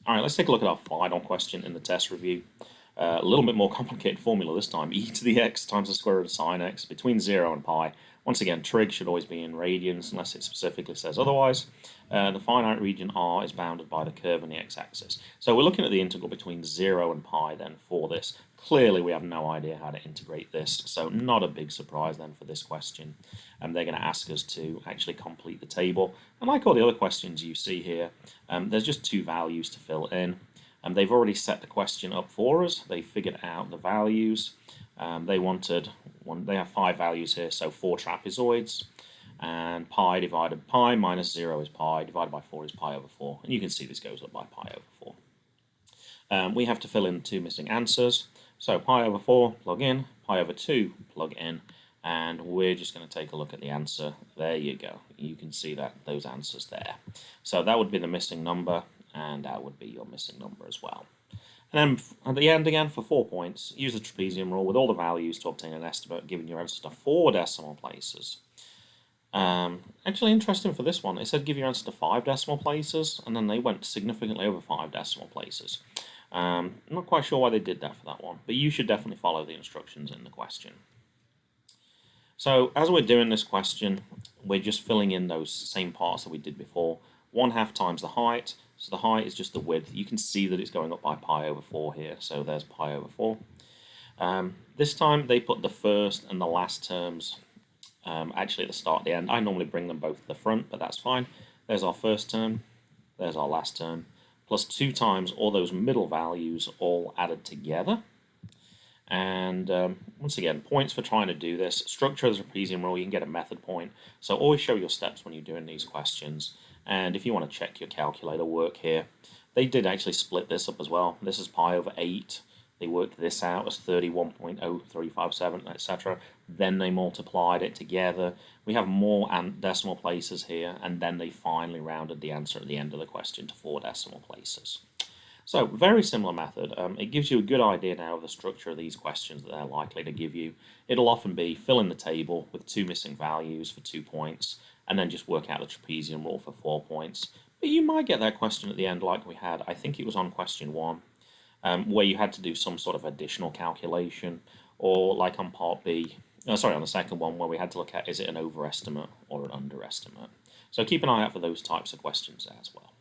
All right, let's take a look at our final question in the test review. A little bit more complicated formula this time. E to the x times the square root of sine x between 0 and pi. Once again, trig should always be in radians unless it specifically says otherwise. The finite region R is bounded by the curve on the x-axis. So we're looking at the integral between 0 and pi then for this. Clearly we have no idea how to integrate this, so not a big surprise then for this question. They're going to ask us to actually complete the table. And like all the other questions you see here, there's just two values to fill in. They've already set the question up for us. They figured out the values. They have 5 values here, so 4 trapezoids. And pi divided pi minus 0 is pi, divided by 4 is pi over 4. And you can see this goes up by pi over 4. We have to fill in 2 missing answers. So pi over 4, plug in, pi over 2, plug in, and we're just going to take a look at the answer. There you go. You can see that those answers there. So that would be the missing number, and that would be your missing number as well. And then at the end again, for 4 points, use the trapezium rule with all the values to obtain an estimate, giving your answer to 4 decimal places. Actually interesting for this one, it said give your answer to 5 decimal places, and then they went significantly over 5 decimal places. I'm not quite sure why they did that for that one, but you should definitely follow the instructions in the question. So as we're doing this question, we're just filling in those same parts that we did before. 1/2 times the height, so the height is just the width. You can see that it's going up by pi over 4 here, so there's pi over 4. This time they put the first and the last terms actually at the start and the end. I normally bring them both to the front, but that's fine. There's our first term, there's our last term, plus 2 times all those middle values all added together. And once again, points for trying to do this. Structure of the trapezium rule, you can get a method point. So always show your steps when you're doing these questions. And if you want to check your calculator work here, they did actually split this up as well. This is pi over 8. They worked this out as 31.0357, etc. Then they multiplied it together. We have more decimal places here, and then they finally rounded the answer at the end of the question to 4 decimal places. So, very similar method. It gives you a good idea now of the structure of these questions that they're likely to give you. It'll often be fill in the table with 2 missing values for 2 points, and then just work out the trapezium rule for 4 points. But you might get that question at the end like we had, I think it was on question 1, where you had to do some sort of additional calculation, or like on part B, on the second one, where we had to look at is it an overestimate or an underestimate. So keep an eye out for those types of questions as well.